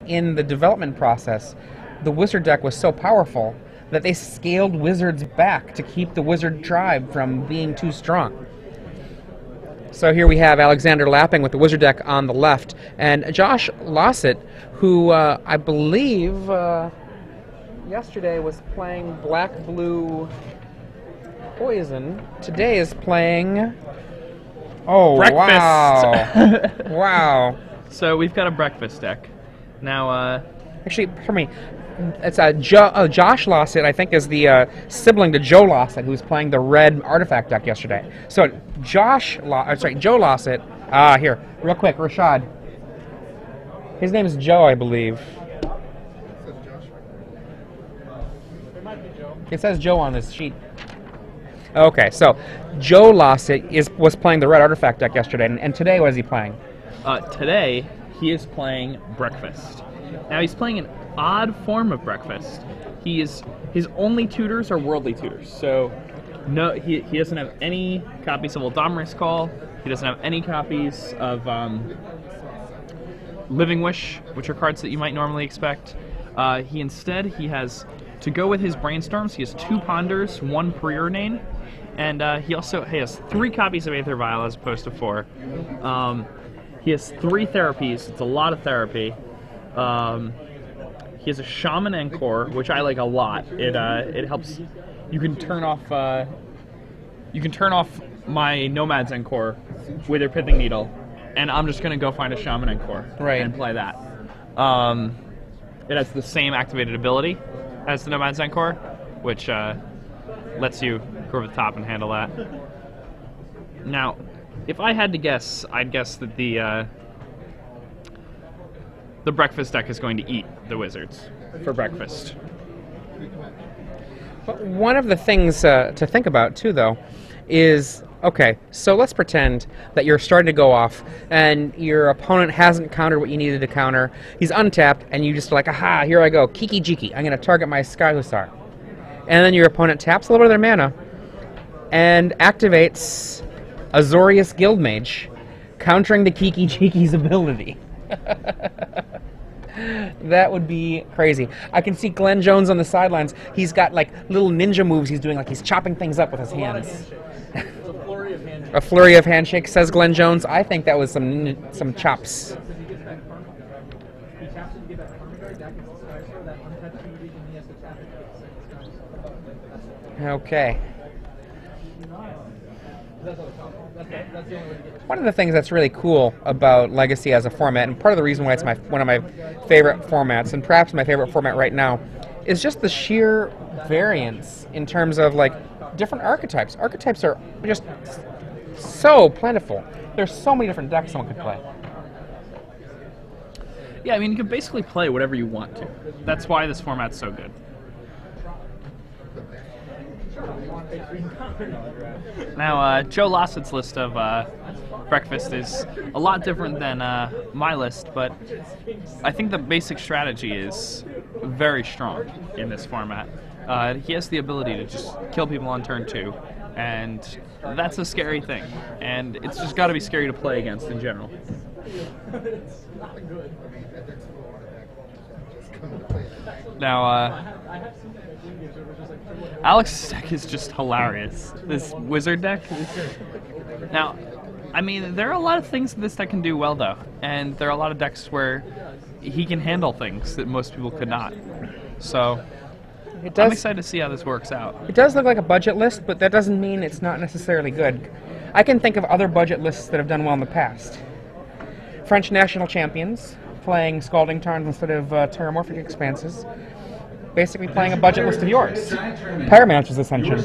in the development process, the wizard deck was so powerful that they scaled wizards back to keep the wizard tribe from being too strong. So here we have Alexander Lapping with the wizard deck on the left, and Josh Lossett, who I believe yesterday was playing black-blue poison. Today is playing... Oh, breakfast. Wow. Wow. So we've got a breakfast deck. Now, actually, for me, it's Josh Lossett, I think, is the sibling to Joe Lossett, who was playing the red artifact deck yesterday. So Joe Lossett. Here, real quick, Rashad. His name is Joe, I believe. It says Joe on this sheet. Okay, so Joe Lossett was playing the red artifact deck yesterday, and today what is he playing? Today he is playing breakfast. Now he's playing an odd form of breakfast. His only tutors are worldly tutors. So no, he doesn't have any copies of Uldomiris Call. He doesn't have any copies of Living Wish, which are cards that you might normally expect. He has, to go with his brainstorms, he has 2 Ponders, 1 Preordain, and he has 3 copies of Aether Vial as opposed to 4. He has 3 therapies. It's a lot of therapy. He has a Shaman Encore, which I like a lot. It helps. You can turn off my Nomad's Encore with your Pithing Needle, and I'm just gonna go find a Shaman Encore and play that. It has the same activated ability as the Nomad's Encore, which lets you go over the top and handle that. Now, if I had to guess, I'd guess that the breakfast deck is going to eat the wizards for breakfast. But one of the things to think about, too, though, is, okay, so let's pretend that you're starting to go off, and your opponent hasn't countered what you needed to counter. He's untapped, and you just are like, aha, here I go, Kiki Jiki, I'm going to target my Sky Hussar. And then your opponent taps a little bit of their mana, and activates Azorius Guildmage, countering the Kiki Jiki's ability. That would be crazy. I can see Glenn Jones on the sidelines. He's got like little ninja moves he's doing, like he's chopping things up with his hands. A flurry of handshakes, says Glenn Jones. I think that was some chops. Okay. One of the things that's really cool about Legacy as a format, and part of the reason why it's one of my favorite formats, and perhaps my favorite format right now, is just the sheer variance in terms of like different archetypes. Archetypes are just so plentiful. There's so many different decks someone could play. Yeah, I mean, you can basically play whatever you want to. That's why this format's so good. Now, Joe Lossett's list of breakfast is a lot different than my list, but I think the basic strategy is very strong in this format. He has the ability to just kill people on turn 2, and that's a scary thing, and it's just got to be scary to play against in general. Now, Alex's deck is just hilarious. This wizard deck. Now, I mean, there are a lot of things that this deck can do well, though, and there are a lot of decks where he can handle things that most people could not. So, I'm excited to see how this works out. It does look like a budget list, but that doesn't mean it's not necessarily good. I can think of other budget lists that have done well in the past. French national champions playing Scalding Tarns instead of Terramorphic Expanses. Basically playing a budget list of yours. Pyromancer's Ascension.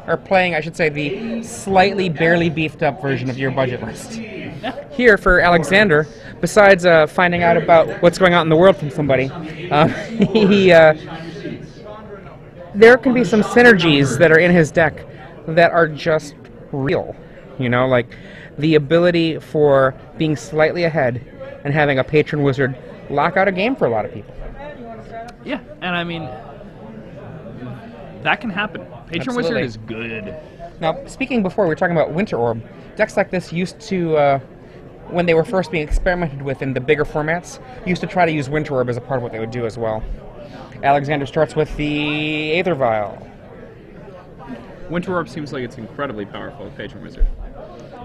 Or playing, I should say, the slightly barely beefed up version of your budget list. Here for Alexander, besides finding out about what's going on in the world from somebody, there can be some synergies that are in his deck that are just real. You know, like the ability for being slightly ahead and having a patron wizard lock out a game for a lot of people. Yeah, and I mean, that can happen. Patron Wizard is good. Now, speaking before, we were talking about Winter Orb. Decks like this used to when they were first being experimented with in the bigger formats, used to try to use Winter Orb as a part of what they would do as well. Alexander starts with the Aether Vial. Winter Orb seems like it's incredibly powerful with Patron Wizard.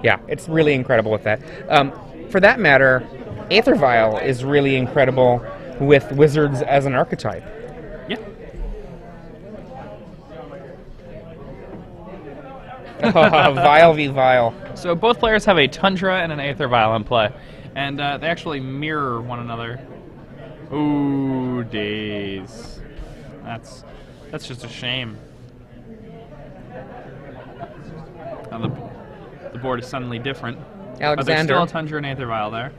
Yeah, it's really incredible with that. For that matter, Aether Vial is really incredible with Wizards as an archetype. Yeah. Vial v Vial. So both players have a Tundra and an Aether Vial in play, and they actually mirror one another. Ooh, days. That's just a shame. Now the board is suddenly different. But there's Alexander. still a Tundra and Aether Vial there.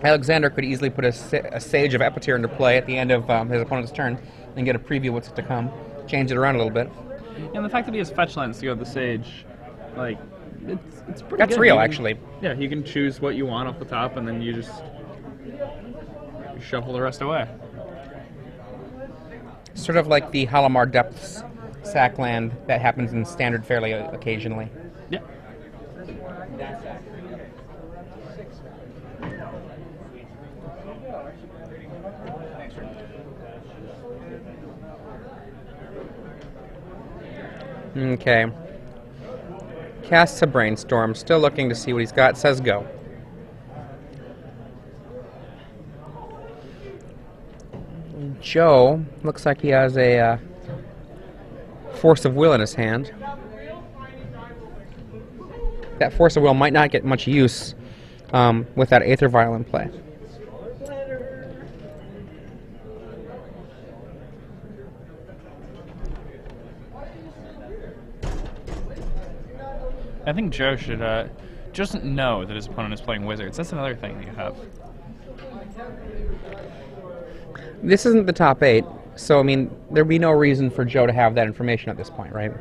Alexander could easily put a Sage of Epityr into play at the end of his opponent's turn and get a preview of what's to come. Change it around a little bit. And the fact that he has fetch lands to go with the Sage, like, it's pretty That's good. real, You can- actually. Yeah, you can choose what you want off the top, and then you just shuffle the rest away. Sort of like the Halimar Depths sack land that happens in Standard fairly occasionally. Yeah. Okay. Casts a Brainstorm, still looking to see what he's got, says go. Joe looks like he has a Force of Will in his hand. That Force of Will might not get much use with that Aether Vial in play. I think Joe should just know that his opponent is playing Wizards. That's another thing that you have. This isn't the top 8, so I mean, there'd be no reason for Joe to have that information at this point, right?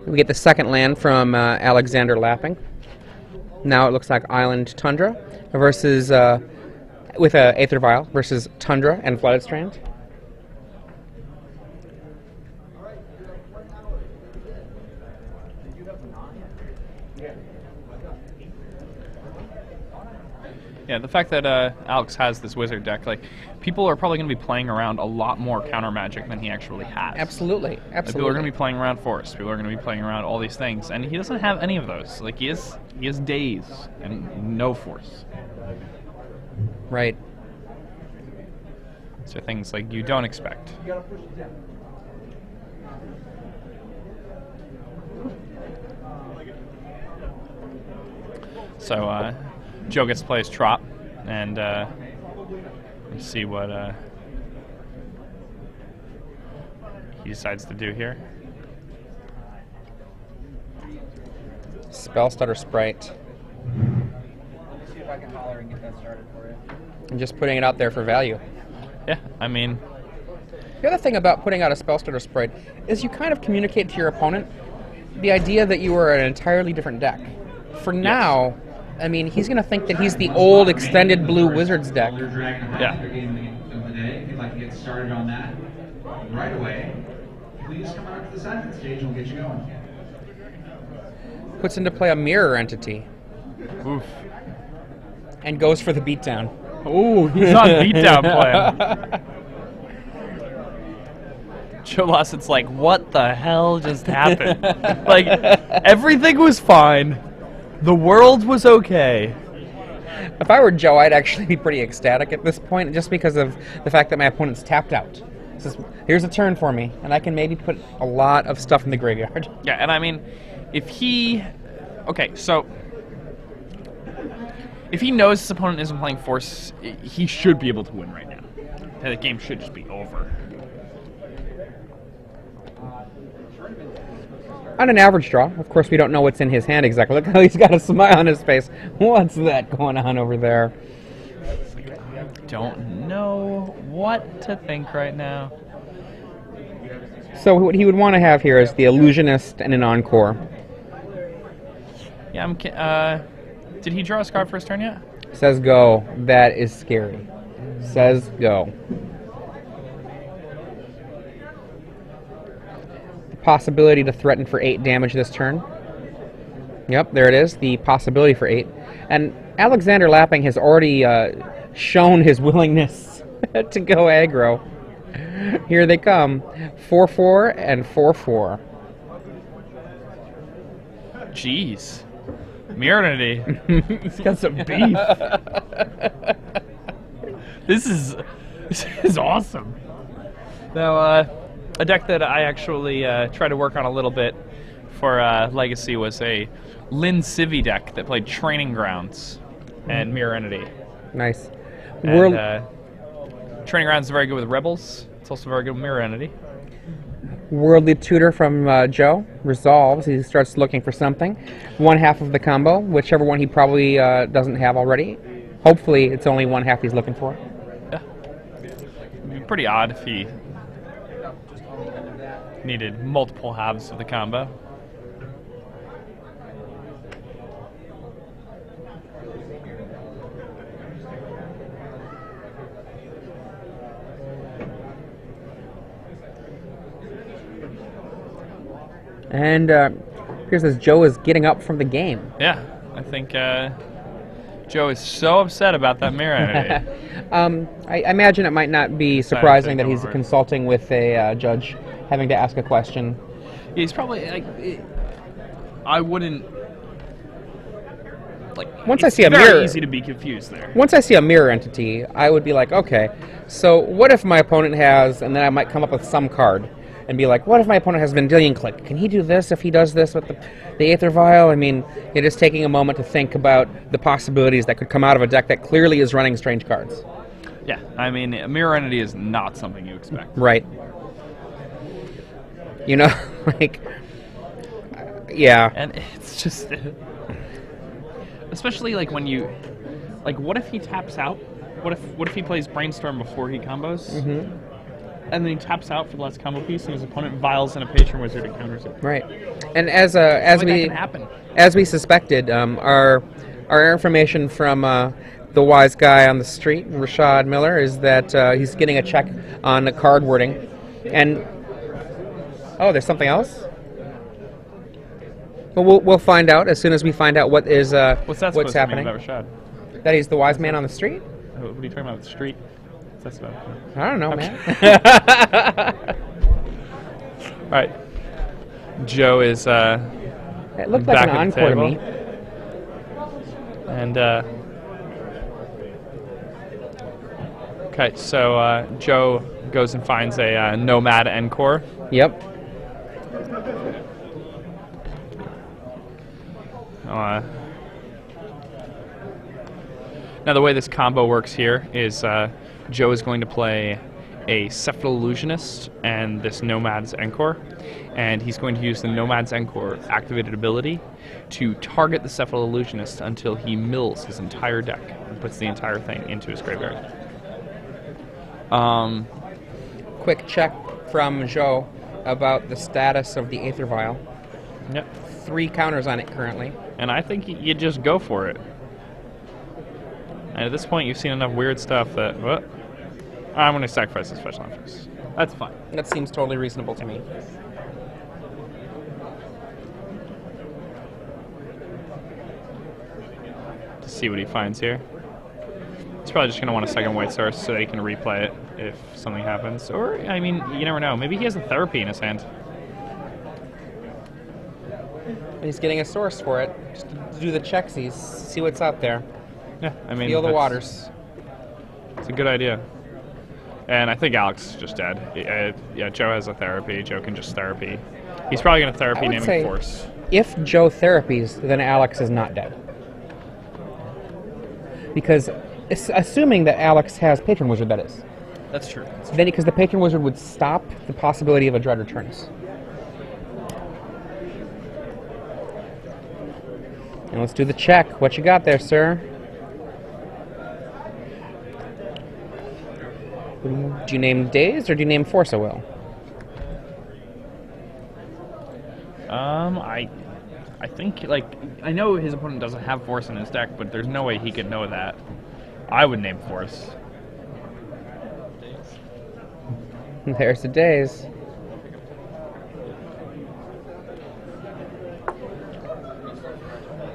We get the second land from Alexander Lapping. Now it looks like Island Tundra versus with a Aether Vial versus Tundra and Flooded Strand. Yeah, the fact that Alex has this Wizard deck, like, people are probably going to be playing around a lot more counter magic than he actually has. Absolutely, Like, absolutely. people are going to be playing around Force. People are going to be playing around all these things, and he doesn't have any of those. Like, he has Days and no Force. Right. So things like you don't expect. So Joe gets to play his Trop, and let's see what he decides to do here. Spell Stutter Sprite. See if I can holler and get that started for you. And just putting it out there for value. Yeah, I mean, The other thing about putting out a Spell Stutter Sprite is you kind of communicate to your opponent the idea that you are an entirely different deck. For now, I mean, he's going to think that he's the old extended blue Wizards deck. Yeah. Of the day. If you'd like to get started on that right away, please come out to the second stage and we'll get you going. Puts into play a Mirror Entity oof. and goes for the beatdown. Oh, he's on beatdown plan. Joe Lossett's like, what the hell just happened? Like, everything was fine. The world was okay. If I were Joe, I'd actually be pretty ecstatic at this point, just because of the fact that my opponent's tapped out. Says, here's a turn for me, and I can maybe put a lot of stuff in the graveyard. Yeah, and I mean, if he... Okay, so... If he knows his opponent isn't playing Force, he should be able to win right now. The game should just be over. On an average draw, of course, we don't know what's in his hand exactly. Look how he's got a smile on his face. What's that going on over there? Don't know what to think right now. So what he would want to have here is the Illusionist and an Encore. Yeah, did he draw his card for his turn yet? Says go. That is scary. says go. The possibility to threaten for 8 damage this turn. Yep, there it is, the possibility for 8. And Alexander Lapping has already shown his willingness to go aggro. Here they come. 4-4 and 4-4. Jeez. Mirrority. He's got some beef. This is awesome. Now, a deck that I actually tried to work on a little bit for Legacy was a Lin Civi deck that played Training Grounds and Mirror Entity. Nice. And, Training Grounds is very good with Rebels. It's also very good with Mirror Entity. Worldly Tutor from Joe resolves. He starts looking for something. One half of the combo, whichever one he probably doesn't have already. Hopefully, it's only one half he's looking for. Yeah. It'd be pretty odd if he needed multiple halves of the combo. And here's as Joe is getting up from the game. Yeah, I think Joe is so upset about that mirror entity. I imagine it might not be surprising that he's consulting with a judge, having to ask a question. Yeah, he's probably like, I wouldn't. Like, once I see a mirror, mirror, easy to be confused there. Once I see a mirror entity, I would be like, okay, so what if my opponent has, and then I might come up with some card. And be like, what if my opponent has Vendilion Click? Can he do this if he does this with the Aether Vial? I mean, you're just taking a moment to think about the possibilities that could come out of a deck that clearly is running strange cards. Yeah, I mean, a Mirror Entity is not something you expect. Right. You know, like, yeah. And it's just, especially like when you, like, what if he taps out? What if he plays Brainstorm before he combos? Mm-hmm. And then he taps out for the last combo piece, and his opponent vials in a Patron Wizard and counters it. Right, and as we suspected, our information from the wise guy on the street, Rashad Miller, is that he's getting a check on the card wording, and oh, there's something else. Well, we'll find out as soon as we find out what is what's happening. To mean about Rashad? That he's the wise man on the street. What are you talking about? The street? That's about. I don't know, man. All right. Joe is it looked back like an at the encore table. to me. And okay, so Joe goes and finds a Nomad Encore. Yep. Now the way this combo works here is Joe is going to play a Cephal Illusionist and this Nomad's Encore, and he's going to use the Nomad's Encore activated ability to target the Cephal Illusionist until he mills his entire deck and puts the entire thing into his graveyard. Quick check from Joe about the status of the Aether Vial. Yep. 3 counters on it currently. And I think you just go for it. And at this point, you've seen enough weird stuff that, well, I'm going to sacrifice the special offense. That's fine. That seems totally reasonable to me. To see what he finds here. He's probably just going to want a second white source so that he can replay it if something happens. Or, I mean, you never know. Maybe he has a Therapy in his hand. He's getting a source for it, just to do the checksies, see what's out there. Yeah, I mean, feel the waters. It's a good idea. And I think Alex is just dead. Yeah, Joe has a Therapy. Joe can just Therapy. He's probably going to Therapy naming Force. If Joe therapies, then Alex is not dead. Because, assuming that Alex has Patron Wizard, that is. That's true. Then, because the Patron Wizard would stop the possibility of a Dread Returns. And let's do the check. What you got there, sir? Do you name Daze or do you name Force a Will? I think, like, I know his opponent doesn't have Force in his deck, but there's no way he could know that. I would name Force. There's the days.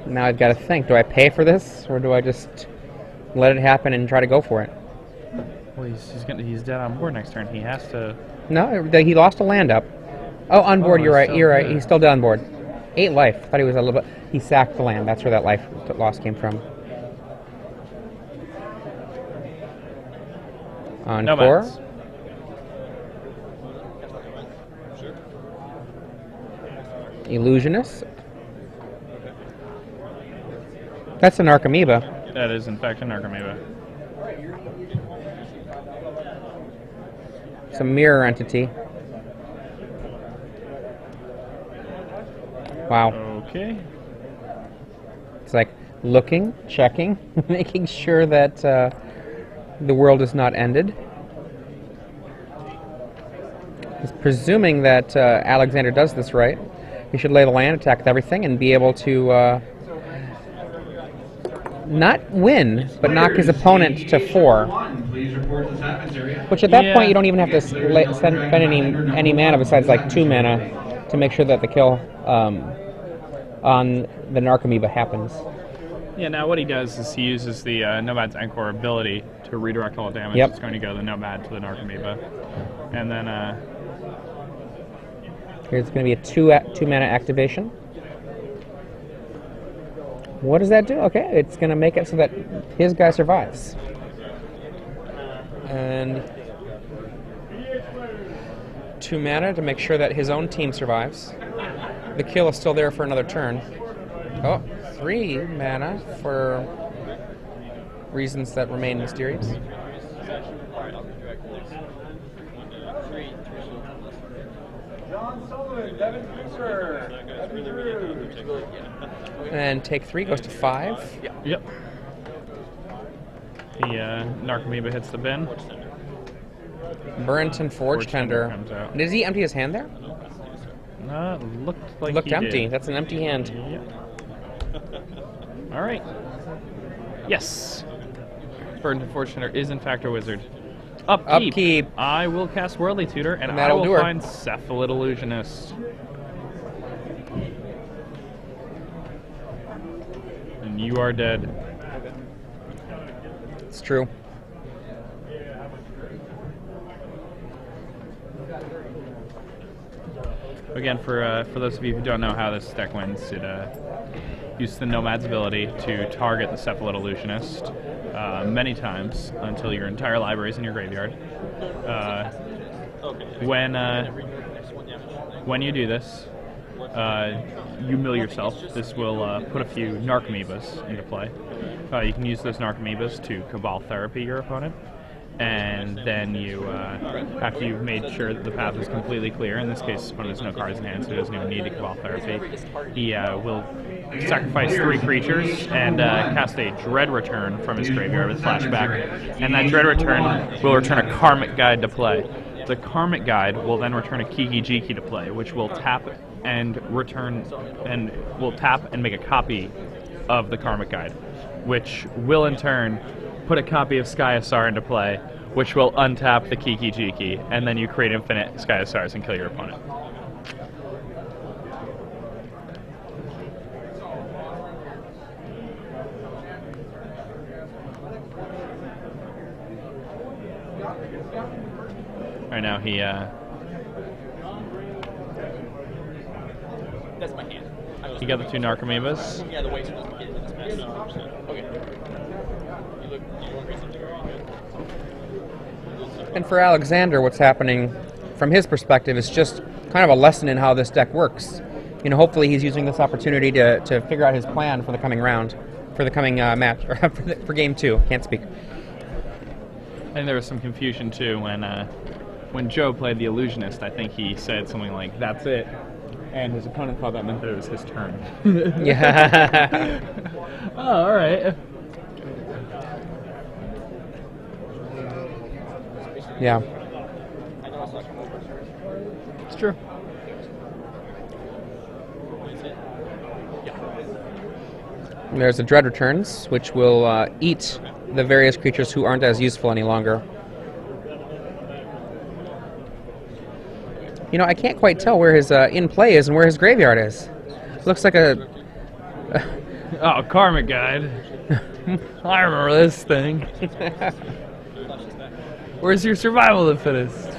Now I've got to think, do I pay for this, or do I just let it happen and try to go for it? Well, he's dead on board next turn. He has to... No, he lost a land up. Oh, on board, you're right, you're right. yeah. He's still dead on board. 8 life. Thought he was a little bit... He sacked the land. That's where that life loss came from. On Nomads. 4. Illusionist. That's an Archamoeba. That is, in fact, an Archamoeba. It's a mirror entity. Wow. Okay. It's like looking, checking, making sure that the world is not ended. He's presuming that Alexander does this right. He should lay the land, attack with everything, and be able to not win, but knock his opponent to 4. Which at that point you don't even have to spend any mana besides like 2 mana to make sure that the kill on the Narcomoeba happens. Yeah, now what he does is he uses the Nomad's Encore ability to redirect all damage. Yep. It's going to go the Nomad to the Narcomoeba. And then... Here's going to be a 2 mana activation. What does that do? Okay, it's going to make it so that his guy survives. And 2 mana to make sure that his own team survives. The kill is still there for another turn. Oh, 3 mana for reasons that remain mysterious. And take 3 goes to 5. Yep. The Narcomoeba hits the bin. Burrington Forge Tender. comes out. Does he empty his hand there? Looked like Looked he empty. did. That's an empty hand. Yep. All right. Yes. Burrington Forge Tender is in fact a wizard. Upkeep. Upkeep. I will cast Worldly Tutor, and I that'll do will her. find Cephalid Illusionist. And you are dead. It's true. Again, for those of you who don't know how this deck wins, it uses the Nomad's ability to target the Cephalid Illusionist many times until your entire library is in your graveyard. When you do this, you mill yourself. This will put a few Narcomoebas into play. You can use those Narcomoebas to Cabal Therapy your opponent. And then you, after you've made sure that the path is completely clear, in this case his opponent has no cards in hand, so he doesn't even need to Cabal Therapy, he will sacrifice 3 creatures and cast a Dread Return from his graveyard with flashback. And that Dread Return will return a Karmic Guide to play. The Karmic Guide will then return a Kiki Jiki to play, which will tap and make a copy of the Karmic Guide, which will in turn put a copy of Skyasar into play, which will untap the Kiki Jiki, and then you create infinite Skyasars and kill your opponent. Right now he That's my hand. he got the 2 Narcomoebas. Yeah, the waiter doesn't get into this mess. Okay. You want to read something? And for Alexander, what's happening from his perspective is just kind of a lesson in how this deck works. You know, hopefully he's using this opportunity to figure out his plan for the coming round, for the coming match, or for game 2. Can't speak. And there was some confusion too when Joe played the Illusionist. I think he said something like, "That's it," and his opponent thought that meant that it was his turn. Yeah. Oh, all right. Yeah. It's true. There's the Dread Returns, which will eat the various creatures who aren't as useful any longer. You know, I can't quite tell where his in play is and where his graveyard is. Looks like a... Oh, Karmic Guide. I remember this thing. Where's your survival of the fittest?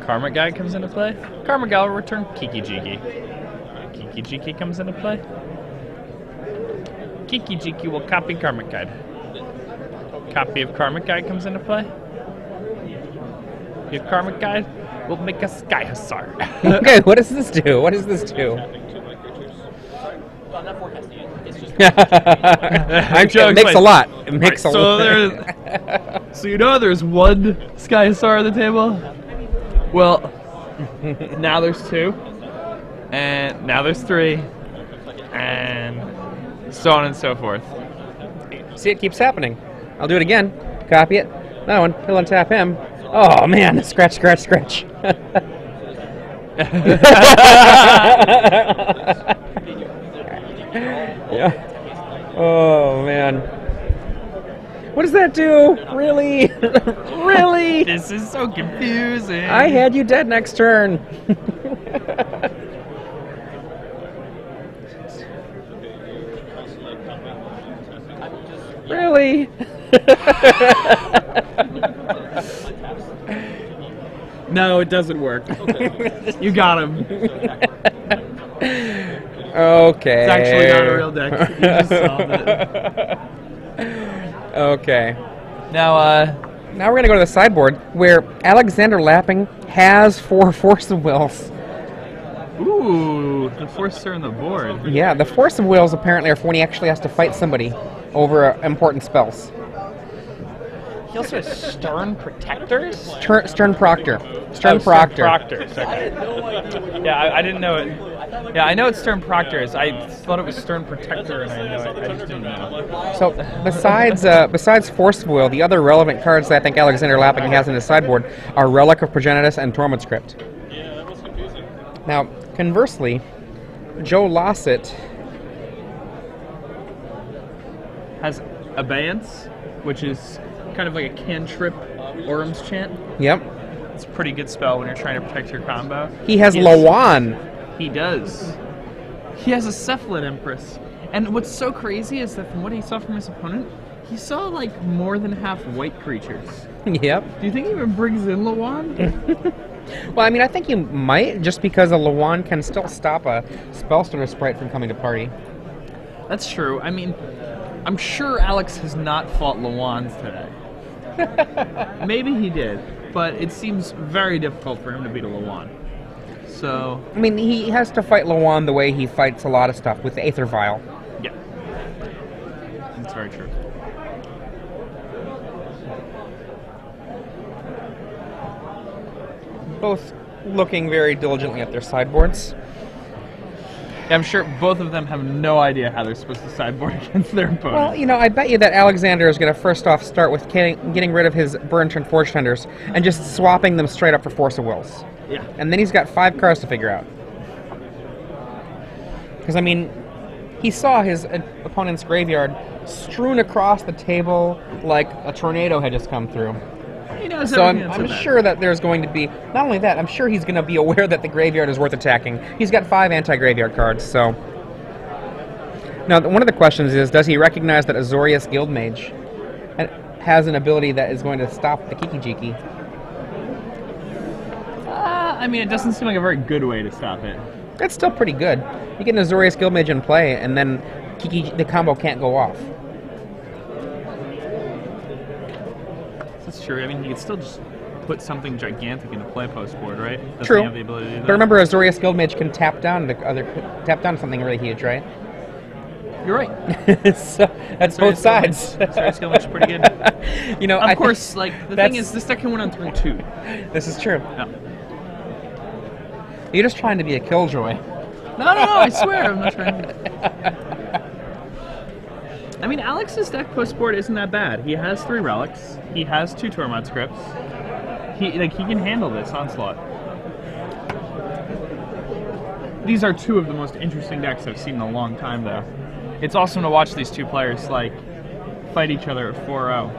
Karmic Guide comes into play. Karmic Guide will return Kiki Jiki. Kiki Jiki comes into play. Kiki Jiki will copy Karmic Guide. Copy of Karmic Guide comes into play. Your Karmic Guide will make a Sky Hussar. Okay, what does this do? What does this do? Well, not forecasting it. It's just. It makes a lot. It makes a lot. So you know there's one Sky Hussar on the table? Well, now there's 2. And now there's 3. And so on and so forth. See, it keeps happening. I'll do it again. Copy it. That one. He'll untap him. Oh, man. Scratch, scratch, scratch. Yeah. Oh, man. What does that do? Really? Really? This is so confusing. I had you dead next turn. Really? No, it doesn't work. You got him. Okay. It's actually not a real deck. You just solved it. Okay. Now, Now we're going to go to the sideboard where Alexander Lapping has 4 Force of Wills. ooh, the Forcer on the board. Yeah, the Force of Wills apparently are for when he actually has to fight somebody over important spells. He also has Stern Protectors? Stern Proctor. Stern Oh, Proctor. Proctors. Okay. Yeah, I didn't know it. Yeah, I know it's Stern Proctors. I thought it was Stern Protector, and I know it. I just didn't know. So besides Force of Will, the other relevant cards that I think Alexander Lapping has in his sideboard are Relic of Progenitus and Torment Script. Yeah, that was confusing. Now, conversely, Joe Lossett Has Abeyance, which is kind of like a cantrip Orum's Chant. Yep. It's a pretty good spell when you're trying to protect your combo. He has Lawan. He does. He has a Cephalid Empress. And what's so crazy is that from what he saw from his opponent, he saw like more than half white creatures. Yep. Do you think he even brings in Lawan? Well, I mean, I think he might, just because a Lawan can still stop a Spellstormer sprite from coming to party. That's true. I mean, I'm sure Alex has not fought Lawans today. Maybe he did, but it seems very difficult for him to beat a Lawan. So, I mean, he has to fight Lawan the way he fights a lot of stuff with Aether Vial. yeah. That's very true. Both looking very diligently at their sideboards. Yeah, I'm sure both of them have no idea how they're supposed to sideboard against their opponent. Well, you know, I bet you that Alexander is going to first off start with getting rid of his Burn Turn Forge Tenders and just swapping them straight up for Force of Wills. yeah. And then he's got 5 cards to figure out. Because, I mean, he saw his opponent's graveyard strewn across the table like a tornado had just come through. He knows So everything I'm that's in that. sure that there's going to be, not only that, I'm sure he's going to be aware that the graveyard is worth attacking. He's got 5 anti-graveyard cards, so... Now, one of the questions is, does he recognize that Azorius Guildmage has an ability that is going to stop the Kiki Jiki? I mean, it doesn't seem like a very good way to stop it. That's still pretty good. You get an Azorius Guildmage in play, and then the combo can't go off. That's true. I mean, you could still just put something gigantic into play post board, right? Doesn't True. he have the ability to do that? But remember, Azorius Guildmage can tap down something really huge, right? You're right. So that's both sides. Sorry, skill match is pretty good. You know, Of course, like, the thing that's- is, this deck can win on turn 2. This is true. No. You're just trying to be a killjoy. No, I swear, I'm not trying to... I mean, Alex's deck post board isn't that bad. He has 3 relics. He has 2 Tormod scripts. He can handle this onslaught. These are 2 of the most interesting decks I've seen in a long time, though. It's awesome to watch these 2 players like fight each other at 4-0.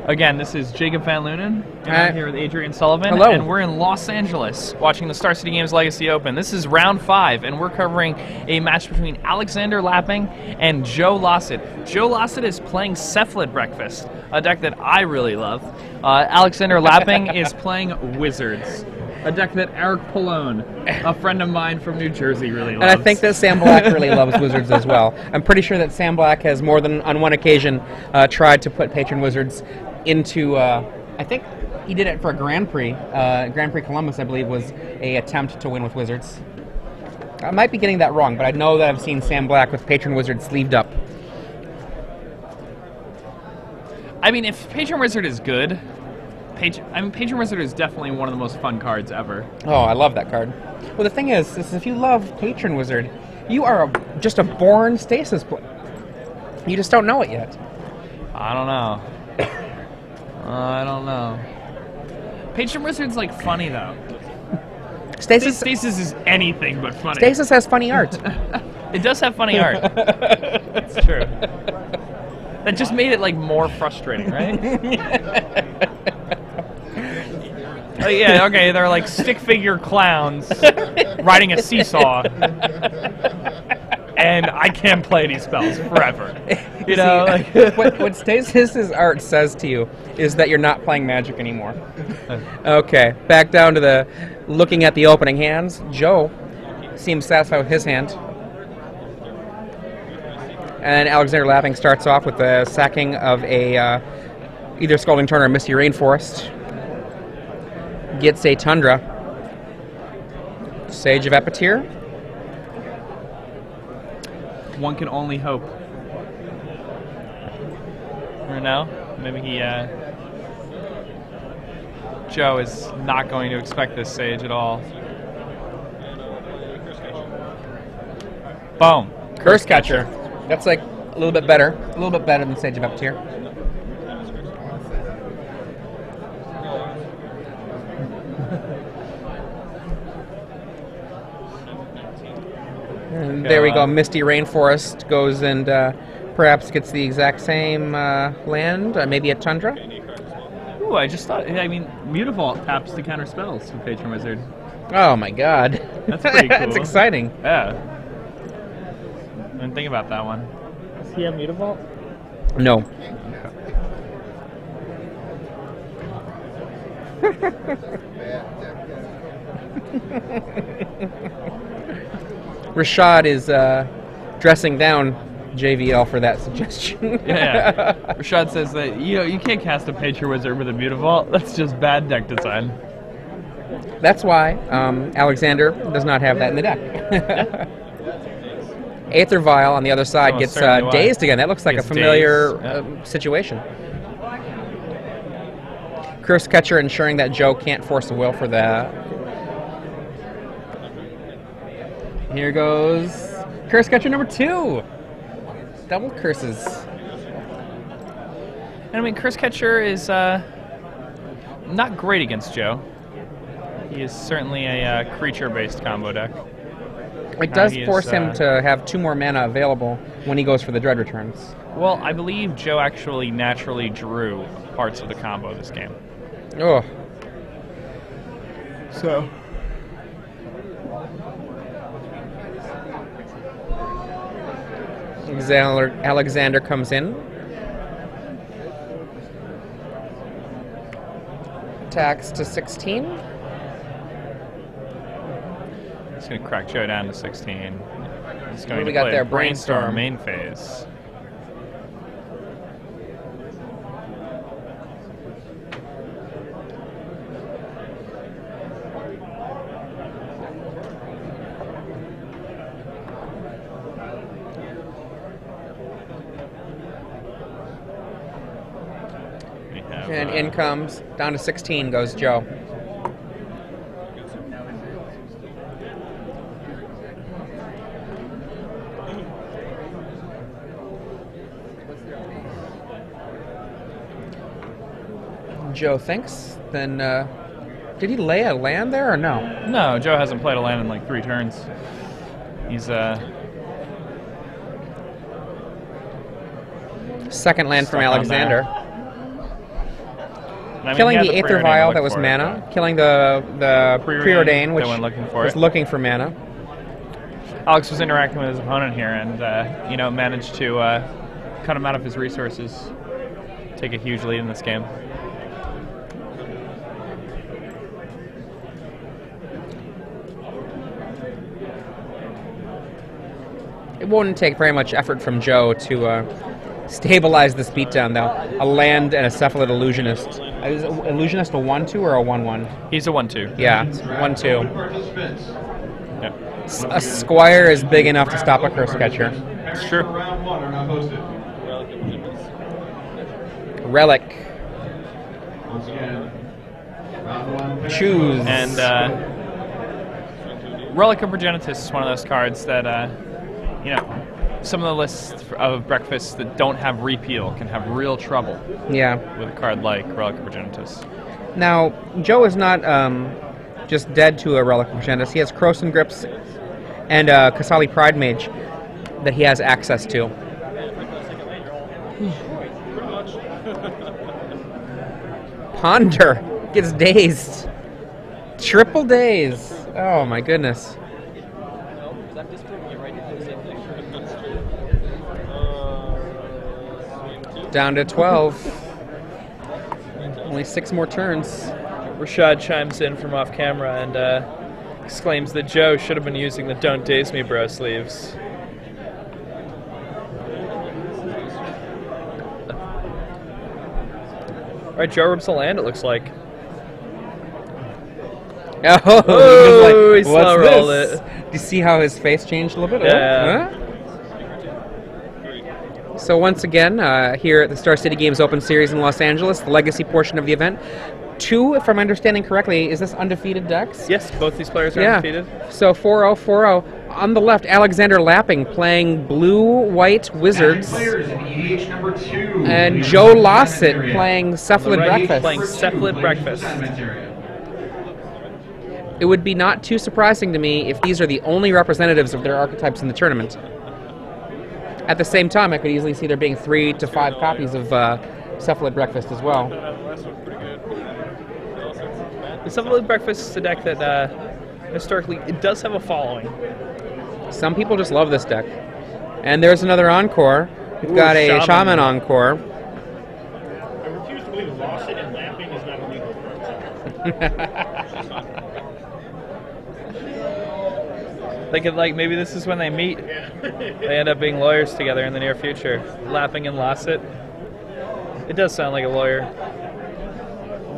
Again, this is Jacob Van Lunen, and I'm here with Adrian Sullivan. Hello. And we're in Los Angeles watching the Star City Games Legacy Open. This is round 5, and we're covering a match between Alexander Lapping and Joe Lossett. Joe Lossett is playing Cephalid Breakfast, a deck that I really love. Alexander Lapping is playing Wizards, a deck that Eric Pallone, a friend of mine from New Jersey, really loves. And I think that Sam Black really loves Wizards as well. I'm pretty sure that Sam Black has more than on one occasion tried to put Patron Wizards into, I think he did it for a Grand Prix. Grand Prix Columbus, I believe, was a attempt to win with Wizards. I might be getting that wrong, but I know that I've seen Sam Black with Patron Wizards sleeved up. I mean, if Patron Wizard is good, Patron Wizard is definitely one of the most fun cards ever. Oh, I love that card. Well, the thing is if you love Patron Wizard, you are just a born Stasis player. You just don't know it yet. I don't know. I don't know. Patron Wizard's like funny though. Stasis is anything but funny. Stasis has funny art. It does have funny art. It's true. That just made it like more frustrating, right? Oh, yeah, okay, they're like stick figure clowns riding a seesaw. And I can't play any spells forever. You know, like what Stasis' art says to you is that you're not playing Magic anymore. Okay, back down to the looking at the opening hands. Joe seems satisfied with his hand. And Alexander Lapping starts off with the sacking of a either Scalding Tarn or Misty Rainforest. Gets a Tundra. Sage of Epityr. One can only hope. Or no? Maybe he, Joe is not going to expect this Sage at all. Boom. Curse Catcher. That's like a little bit better. A little bit better than Sage of Epityr. And there we go. Misty Rainforest goes and perhaps gets the exact same land, maybe a Tundra. Ooh, I just thought, I mean, Mutavault taps to counter spells from Patron Wizard. Oh my god. That's pretty cool. That's exciting. Yeah. I didn't think about that one. Does he have Mutavault? No. Rashad is dressing down JVL for that suggestion. Yeah. Rashad says that you can't cast a Patron Wizard with a Mutavault. That's just bad deck design. That's why Alexander does not have that in the deck. Aether Vial on the other side gets dazed again. That looks like a familiar situation. Curse Catcher ensuring that Joe can't force a will for that. Here goes Curse Catcher number 2. Double curses. And I mean, Curse Catcher is not great against Joe. He is certainly a creature-based combo deck. It does force him to have 2 more mana available when he goes for the Dread Returns. Well, I believe Joe actually naturally drew parts of the combo this game. Oh. So. Alexander comes in. Attacks to 16. He's going to crack Joe down to 16. He's going to got play there? a Brainstorm main phase. And in comes, down to 16 goes Joe. Joe thinks, then did he lay a land there or no? No, Joe hasn't played a land in like 3 turns. He's second land from Alexander. And I mean, Killing he the had Aether preordain to Vial look that was for it, mana. but Killing the Preordain, which they went looking for was it. looking for mana. Alex was interacting with his opponent here, and managed to cut him out of his resources. Take a huge lead in this game. It wouldn't take very much effort from Joe to stabilize this beatdown, though. A land and a Cephalid Illusionist. Is Illusionist a 1/2 or a 1/1? He's a 1/2. Yeah, 1/2. Participants. Yep. A Squire is big enough to stop a Curse Catcher. It's true. Round 1 are now posted. Relic. Once again, round 1. Choose. And Relic of Progenitus is one of those cards that, some of the lists of breakfasts that don't have repeal can have real trouble Yeah. with a card like Relic of Progenitus. Now, Joe is not just dead to a Relic of Progenitus. He has Krosan Grips and Kasali Pride Mage that he has access to. Ponder gets dazed. Triple daze. Oh my goodness. Down to 12. Only 6 more turns. Rashad chimes in from off camera and exclaims that Joe should have been using the Don't Daze Me Bro sleeves. Alright, Joe rips a land, it looks like. Oh, he slow rolled it. Do you see how his face changed a little bit? Yeah. Huh? So once again, here at the Star City Games Open Series in Los Angeles, the legacy portion of the event. 2, if I'm understanding correctly, is this undefeated decks? Yes, both these players are undefeated. So 4-0, 4-0. On the left, Alexander Lapping playing blue-white Wizards. Players in EDH number 2. And Joe Lossett playing Cephalid Breakfast. Playing Cephalid Breakfast. It would be not too surprising to me if these are the only representatives of their archetypes in the tournament. At the same time, I could easily see there being 3 to 5 copies of Cephalid Breakfast as well. The Cephalid Breakfast is a deck that, historically, it does have a following. Some people just love this deck. And there's another Encore. We've got a Shaman Encore. I refuse to believe Lossett and Lapping is not illegal. They could, maybe this is when they meet. They end up being lawyers together in the near future. Lapping and Lossett. It does sound like a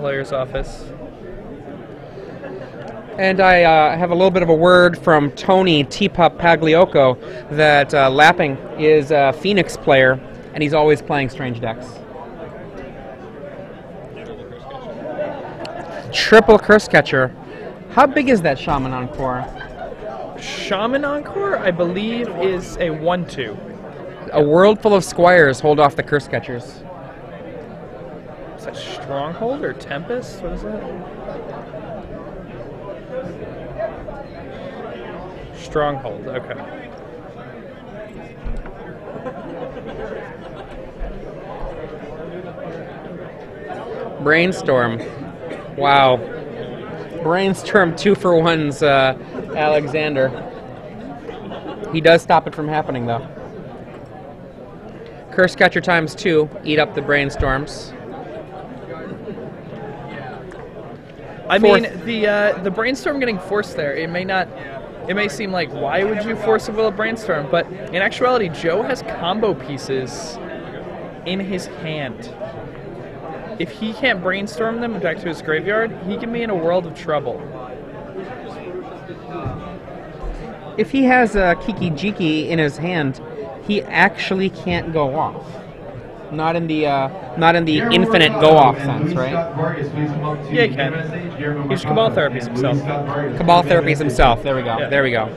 lawyer's office. And I have a little bit of a word from Tony Teapup Pagliocco that Lapping is a Phoenix player, and he's always playing strange decks. Triple Curse Catcher. How big is that Shaman Encore? Shaman Encore, I believe, is a 1/2. A world full of squires hold off the Curse Catchers. Is that Stronghold or Tempest? What is that? Stronghold, okay. Brainstorm. Wow. Brainstorm 2-for-1's Alexander. He does stop it from happening, though. Curse Catcher times 2. Eat up the Brainstorms. I mean, the Brainstorm getting forced there, it may seem like, why would you force a Will of Brainstorm? But in actuality, Joe has combo pieces in his hand. If he can't Brainstorm them back to his graveyard, he can be in a world of trouble. If he has a Kiki Jiki in his hand, he actually can't go off. Not in the infinite go off sense, right? Yeah, he can. He's Cabal Therapies himself. Cabal Therapies himself. There we go. Yeah. There we go.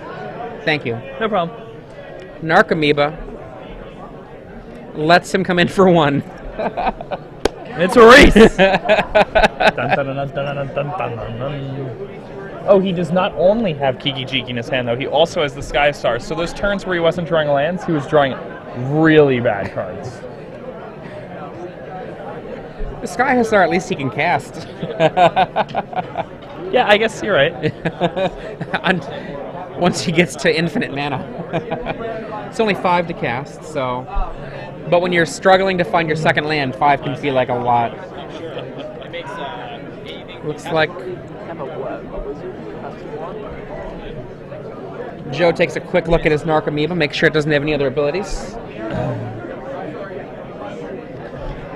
Thank you. No problem. Narcomoeba lets him come in for 1. It's a race! Oh, he does not only have Kiki Jiki in his hand, though. He also has the Sky Star. So those turns where he wasn't drawing lands, he was drawing really bad cards. The Sky Hussar, at least he can cast. Yeah, I guess you're right. Once he gets to infinite mana. It's only 5 to cast, so... But when you're struggling to find your second land, 5 can feel like a lot. It makes Looks like Joe takes a quick look at his Narcomoeba, make sure it doesn't have any other abilities.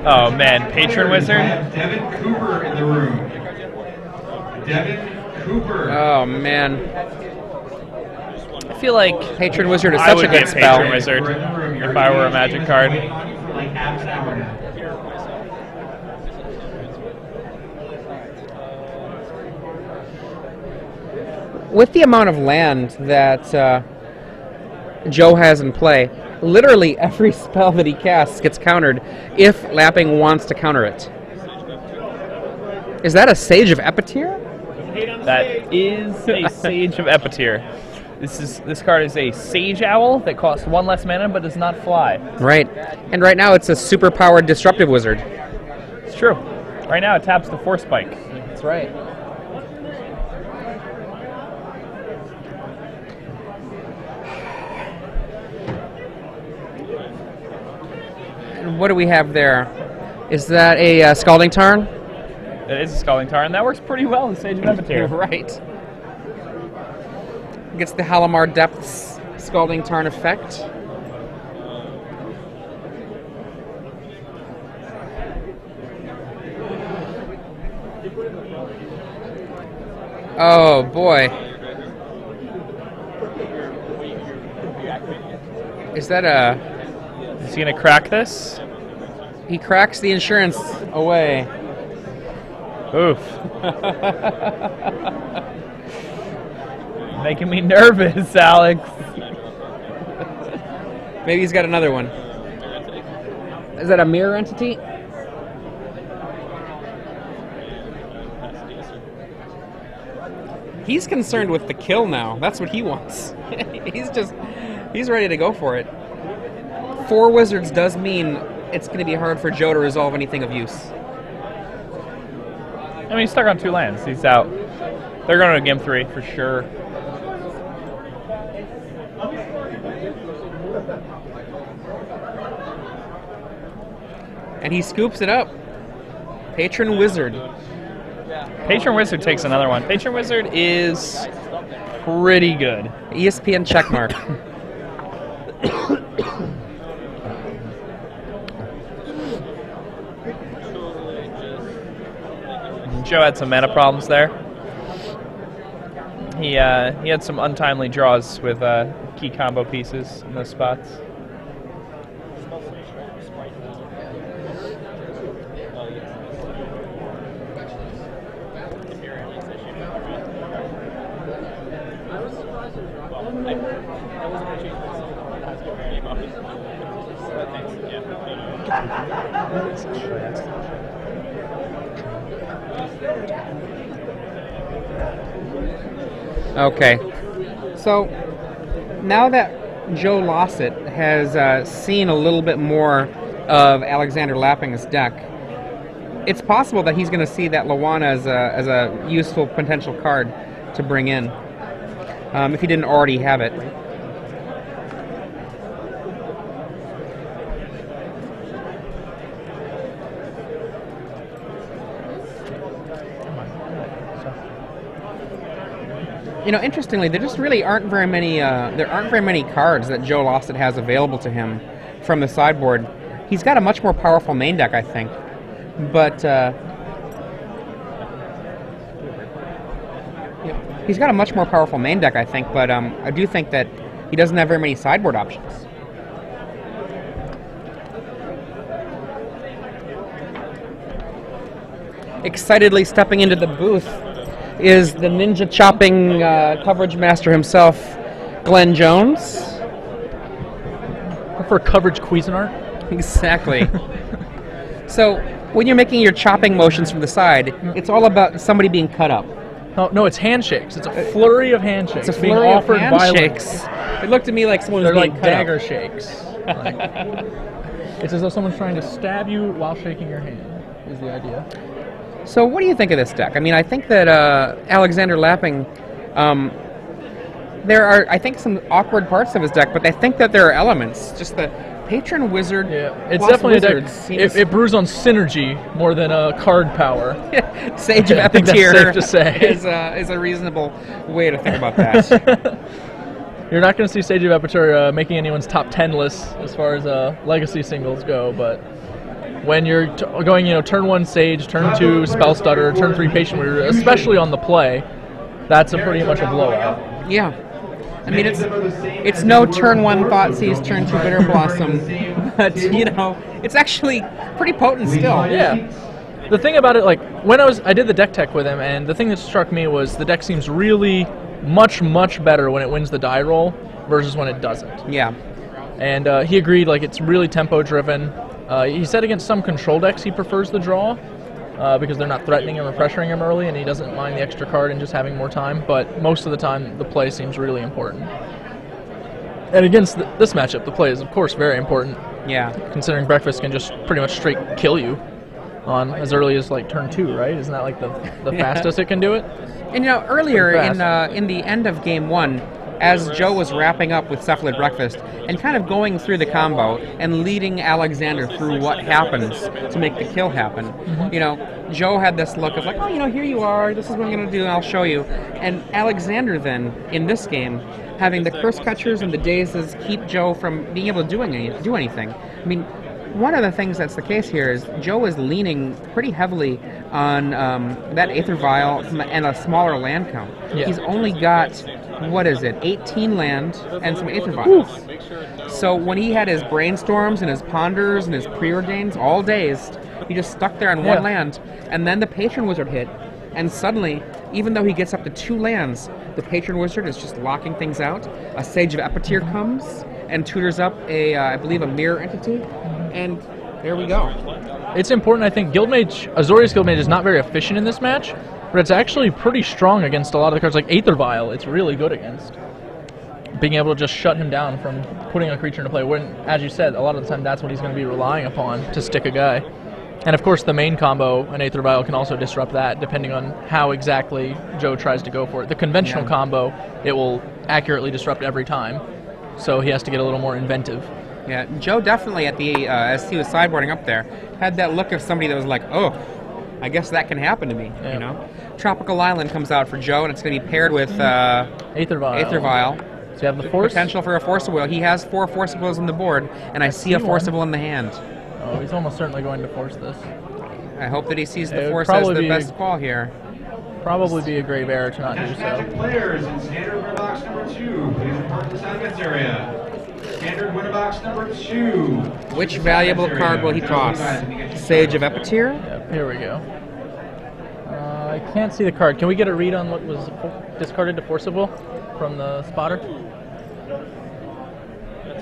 Oh man, Patron Wizard. We have Devin Cooper in the room. Devin Cooper. Oh man, I feel like Patron Wizard is I such would a good get spell. Patron Wizard if I were a Magic card. For like half an hour now. With the amount of land that Joe has in play, literally every spell that he casts gets countered if Lapping wants to counter it. Is that a Sage of Epicure? That is a Sage of Epicure. This card is a Sage Owl that costs 1 less mana but does not fly. Right. And right now it's a super powered Disruptive Wizard. It's true. Right now it taps the Force Spike. That's right. And what do we have there? Is that a Scalding Tarn? It is a Scalding Tarn. That works pretty well in Sage of Epicure. Right. Gets the Halimar Depths Scalding Tarn effect. Oh boy. Is that a... Is he going to crack this? He cracks the insurance away. Oof. Making me nervous, Alex. Maybe he's got another one. Is that a mirror entity? He's concerned with the kill now. That's what he wants. He's ready to go for it. 4 wizards does mean it's going to be hard for Joe to resolve anything of use. I mean, he's stuck on 2 lands. He's out. They're going to Game 3 for sure. And he scoops it up. Patron Wizard. Patron Wizard takes another one. Patron Wizard is pretty good. ESPN checkmark. Joe had some mana problems there. He had some untimely draws with key combo pieces in those spots. Okay, so now that Joe Lossett has seen a little bit more of Alexander Lapping's deck, it's possible that he's going to see that Lawana as a useful potential card to bring in, if he didn't already have it. You know, interestingly, there just really aren't very many. There aren't very many cards that Joe Lossett has available to him from the sideboard. He's got a much more powerful main deck, I think. But he's got a much more powerful main deck, I think. But I do think that he doesn't have very many sideboard options. Excitedly stepping into the booth is the ninja chopping coverage master himself, Glenn Jones. For coverage Cuisinart. Exactly. So when you're making your chopping motions from the side, it's all about somebody being cut up. No, it's handshakes. It's a flurry of handshakes. It's a being flurry of offered handshakes. It looked to me like someone was They're being like cut dagger up. shakes. It's as though someone's trying to stab you while shaking your hand. is the idea. So what do you think of this deck? I mean, I think that Alexander Lapping, there are, I think, some awkward parts of his deck, but I think that there are elements. Just the Patron Wizard. Yeah, it's plus definitely a deck. Wizards seems- It brews on synergy more than card power. Sage of I think Epicure that's safe to say. is a reasonable way to think about that. You're not going to see Sage of Epicure making anyone's top 10 lists as far as legacy singles go, but when you're going, turn 1 Sage, turn 2 Spell Stutter, turn 3 Patient Weaver, especially on the play, that's pretty much a blowout. Yeah. I mean, it's no turn 1 Thoughtseize, turn 2 Bitter Blossom, but, it's actually pretty potent still. Yeah. The thing about it, like, when I did the deck tech with him, and the thing that struck me was the deck seems really much, much better when it wins the die roll versus when it doesn't. Yeah. And he agreed, like, it's really tempo-driven. He said against some control decks he prefers the draw because they're not threatening him or pressuring him early, and he doesn't mind the extra card and just having more time, but most of the time the play seems really important. And against this matchup, the play is, of course, very important. Yeah. Considering Breakfast can just pretty much straight kill you on as early as, like, turn 2, right? Isn't that, like, the fastest it can do it? And earlier in the end of game 1, as Joe was wrapping up with Cephalid Breakfast and kind of going through the combo and leading Alexander through what happens to make the kill happen, Joe had this look of like, here you are, this is what I'm going to do, and I'll show you. And Alexander then, in this game, having the Curse Catchers and the Dazes keep Joe from being able to do anything. I mean, one of the things that's the case here is Joe is leaning pretty heavily on that Aether Vial and a smaller land count. Yeah. He's only got, 18 land and some Aether Vials. So when he had his Brainstorms and his Ponders and his Preordains all dazed, he just stuck there on one land, and then the Patron Wizard hit, and suddenly, even though he gets up to 2 lands, the Patron Wizard is just locking things out. A Sage of Epicure comes and tutors up I believe a Mirror Entity, and there we go. It's important, I think. Azorius Guildmage is not very efficient in this match, but it's actually pretty strong against a lot of the cards, like Aether Vial. It's really good against being able to just shut him down from putting a creature into play. When, as you said, a lot of the time that's what he's going to be relying upon to stick a guy. And of course, the main combo, an Aether Vial, can also disrupt that, depending on how exactly Joe tries to go for it. The conventional combo, it will accurately disrupt every time, so he has to get a little more inventive. Yeah, Joe definitely at the as he was sideboarding up there had that look of somebody that was like, oh, I guess that can happen to me. Yeah. Tropical Island comes out for Joe, and it's going to be paired with Aether Vial. Aether Vial. So you have the Force. Potential for a Force of Will. He has 4 Force of Wills on the board, and I see a Force of Will in the hand. Oh, he's almost certainly going to force this. I hope that he sees the It would Force as the probably best call here. Probably be a grave error to not do so. Players in standard winner box number 2, please report to the assignments area. Standard winner box number 2. Which valuable card will he toss? Sage of Epicure? Yep, here we go. I can't see the card. Can we get a read on what was discarded to Forcible from the spotter?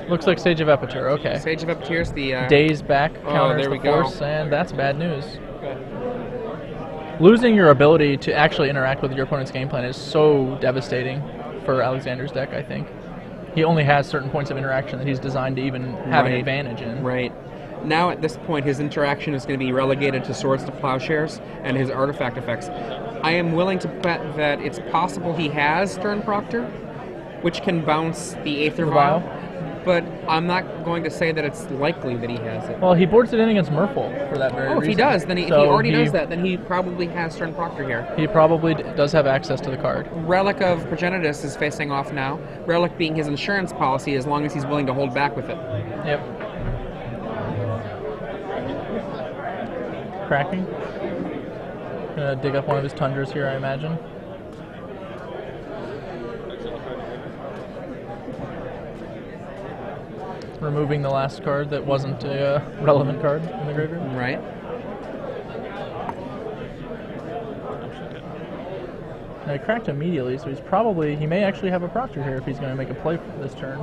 Looks like Sage of Epicure, okay. Sage of Epicure is the... Days back counters there we the go. Force, and that's bad news. Losing your ability to actually interact with your opponent's game plan is so devastating for Alexander's deck, I think. He only has certain points of interaction that he's designed to even have an advantage in. Right. Now at this point, his interaction is going to be relegated to Swords to Plowshares and his artifact effects. I am willing to bet that it's possible he has Stern Proctor, which can bounce the Aether Vial, but I'm not going to say that it's likely that he has it. Well, he boards it in against Merfolk for that very reason. If he does, then if he already knows that, then he probably has Stern Proctor here. He probably does have access to the card. Relic of Progenitus is facing off now. Relic being his insurance policy as long as he's willing to hold back with it. Yep. Cracking. Gonna dig up one of his Tundras here, I imagine. Removing the last card that wasn't a relevant card in the graveyard. Right. Now he cracked immediately, so he may actually have a Proctor here if he's going to make a play for this turn.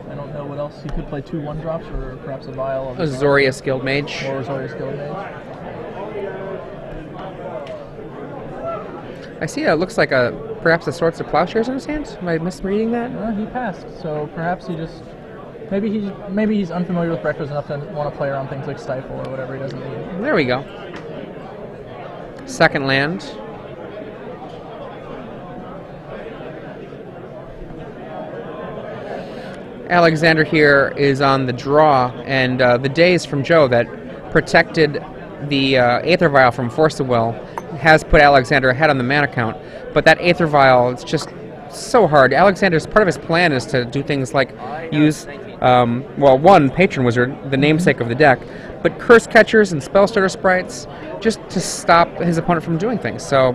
I don't know what else. He could play 2 1-drops or perhaps a Vial of Azorius Guildmage. Or Azorius Guildmage. I see it looks like perhaps a Swords to Plowshares in his hand. Am I misreading that? He passed, so perhaps he just Maybe he's unfamiliar with breakfast enough to want to play around things like Stifle or whatever he doesn't need. There we go. Second land. Alexander here is on the draw, and the days from Joe that protected the Aether Vial from Force of Will has put Alexander ahead on the mana count. But that Aether Vial, it's just so hard. Alexander's part of his plan is to do things like use, one, Patron Wizard, the namesake of the deck, but Curse Catchers and Spell Starter Sprites just to stop his opponent from doing things. So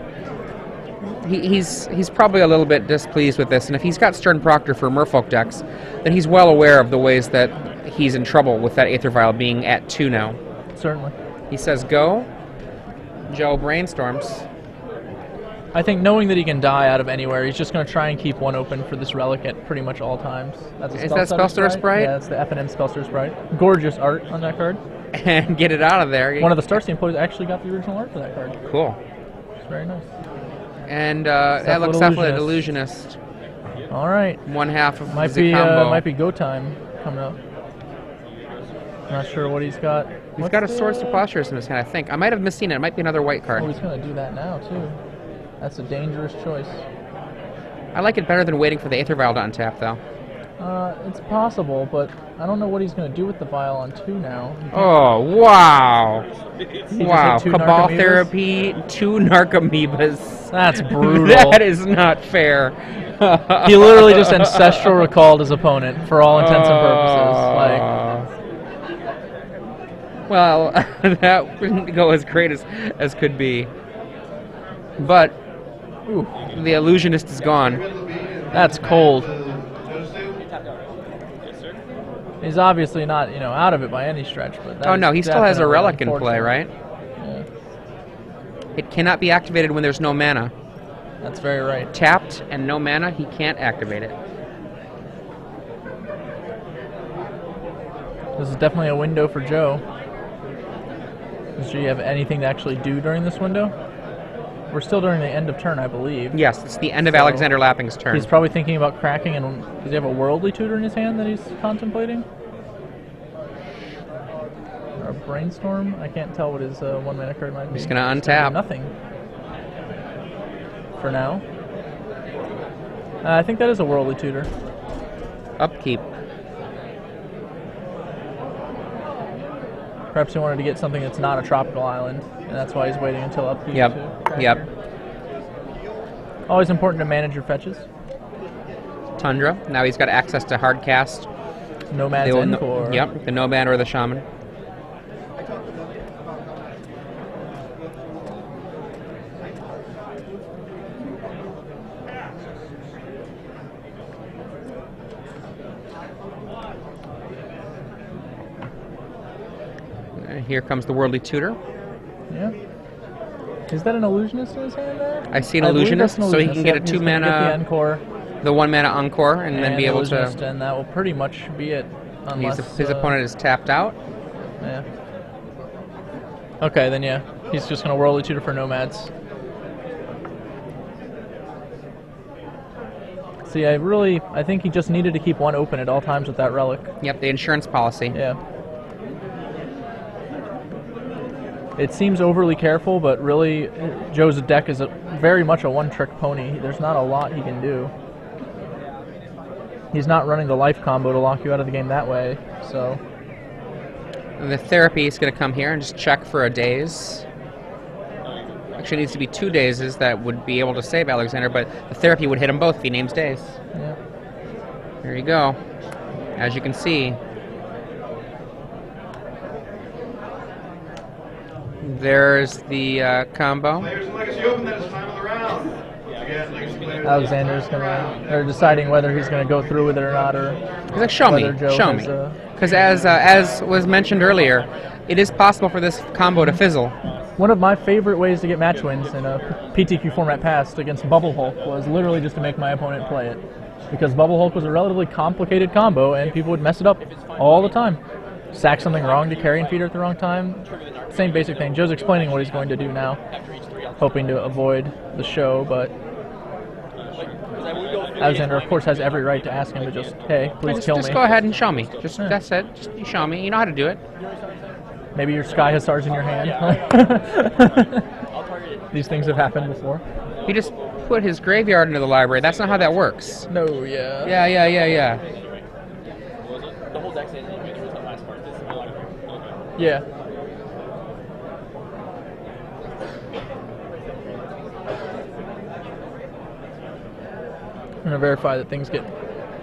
he's probably a little bit displeased with this, and if he's got Stern Proctor for Merfolk decks, then he's well aware of the ways that he's in trouble with that Aether Vial being at 2 now. Certainly. He says go. Joe brainstorms. I think knowing that he can die out of anywhere, he's just going to try and keep one open for this relic at pretty much all times. That's a Is that Spell Starter Sprite? Yeah, it's the F&M Spell Starter Sprite. Gorgeous art on that card. And get it out of there. One of the Starsea employees actually got the original art for that card. Cool. It's very nice. And Cephalid Illusionist. All right. One half of might the be combo. might be go time coming up. Not sure what he's got. He's got a Swords to Plowshares in his hand, I think. I might have misseen it. It might be another white card. Oh, he's going to do that now, too. That's a dangerous choice. I like it better than waiting for the Aether Vial to untap, though. It's possible, but I don't know what he's going to do with the Vial on 2 now. Oh, wow. Wow. Two Cabal Narcomoebas? Therapy, 2 Narcomoebas. That's brutal. That is not fair. He literally just Ancestral Recalled his opponent for all intents and purposes. Well, that wouldn't go as great as could be. But the Illusionist is gone. That's cold. He's obviously not, out of it by any stretch. But oh no, he still has a relic in play, right? Yeah. It cannot be activated when there's no mana. That's very right. Tapped and no mana, he can't activate it. This is definitely a window for Joe. Does he have anything to actually do during this window? We're still during the end of turn, I believe. Yes, it's the end of Alexander Lapping's turn. He's probably thinking about cracking, and does he have a Worldly Tutor in his hand that he's contemplating? Or a Brainstorm? I can't tell what his 1-mana card might be. He's going to untap. Nothing. For now. I think that is a Worldly Tutor. Upkeep. Perhaps he wanted to get something that's not a tropical island, and that's why he's waiting until upkeep. Yep. Always important to manage your fetches. Tundra. Now he's got access to Hardcast. Nomad's Encore. Yep, the Nomad or the Shaman. Here comes the Worldly Tutor. Yeah. Is that an Illusionist in his hand there? I see an Illusionist, so he can get a 2-mana, the Encore. The 1-mana Encore, and then be able to... And that will pretty much be it. Unless, his opponent is tapped out. Yeah. Okay, then yeah. He's just going to Worldly Tutor for Nomads. See, I think he just needed to keep one open at all times with that relic. Yep, the insurance policy. Yeah. It seems overly careful, but really, Joe's deck is very much a one-trick pony. There's not a lot he can do. He's not running the life combo to lock you out of the game that way, so... The Therapy is going to come here and just check for a daze. Actually, it needs to be 2 dazes that would be able to save Alexander, but the Therapy would hit him both if he names daze. Yeah. There you go. As you can see, there's the combo. Alexander's they're deciding whether he's gonna go through with it or not, or he's like, show me. Because as was mentioned earlier, it is possible for this combo to fizzle. One of my favorite ways to get match wins in a PTQ format past against Bubble Hulk was literally just to make my opponent play it, because Bubble Hulk was a relatively complicated combo and people would mess it up all the time. Sack something wrong to carry and feeder at the wrong time. Same basic thing. Joe's explaining what he's going to do now, hoping to avoid the show, but Alexander, of course, has every right to ask him to just, hey, please kill just me. go ahead and show me. Just that's it. Just you show me. You know how to do it. Maybe your Sky Hussars in your hand. These things have happened before. He just put his graveyard into the library. That's not how that works. No, yeah. Yeah. The whole deck saying there was no last part. This is my library. Okay. Yeah. I'm going to verify that things get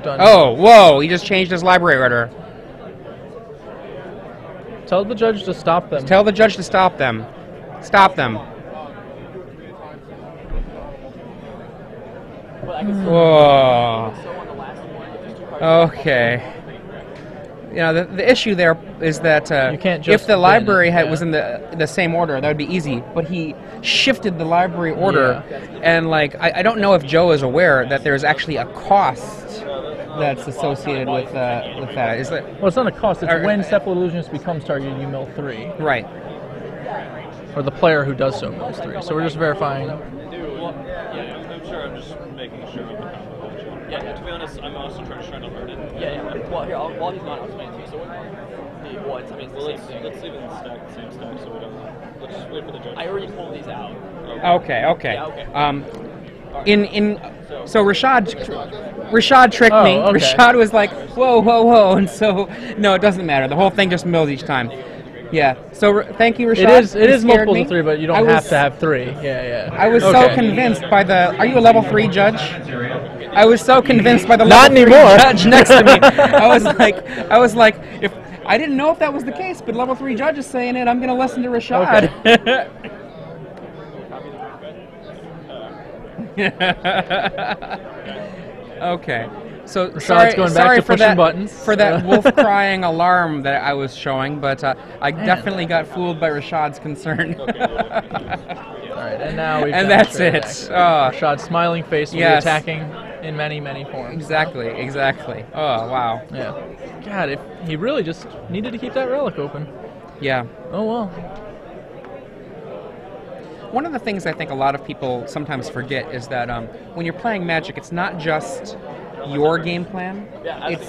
done. Oh, whoa! He just changed his library order. Tell the judge to stop them. Tell the judge to stop them. Stop them. Whoa. Okay. You know, the issue there is that You can't just if the library win, was in the same order, that would be easy. But he shifted the library order, and like I don't know if Joe is aware that there's actually a cost that's associated with that. Is that Well, it's not a cost. It's when Cephal Illusionist becomes targeted, you mill 3. right? Or the player who does so mills 3. So we're just verifying. Yeah, I'm sure. I'm just making sure. Yeah, to be honest, I'm also trying to learn it. Yeah. Well, here, while he's not, I'll explain it to you. So what? Let's leave it in the same stack, so we don't. Let's just wait for the judge. I already pulled these out. Okay. Yeah, okay. So Rashad tricked me. okay. Rashad was like, whoa, and so no, it doesn't matter. The whole thing just mills each time. Yeah. So thank you, Rashad. It is multiples me. of 3, but you don't have to have 3. Yeah. I was so convinced by the. Are you a level 3 judge? I was so convinced by the Not level 3 anymore. judge next to me. I was like, if I didn't know if that was the case, but level 3 judge is saying it, I'm going to listen to Rashad. Okay. So Rashad's going back to pushing buttons. For that wolf crying alarm that I was showing, but I definitely got fooled by Rashad's concern. All right, and now we've And that's demonstrated it. that. Rashad's smiling face will Yes. be attacking in many forms. Exactly. Oh, wow. Yeah. God, if he really just needed to keep that relic open. Yeah. Oh well. One of the things I think a lot of people sometimes forget is that when you're playing Magic, it's not just your game plan. It's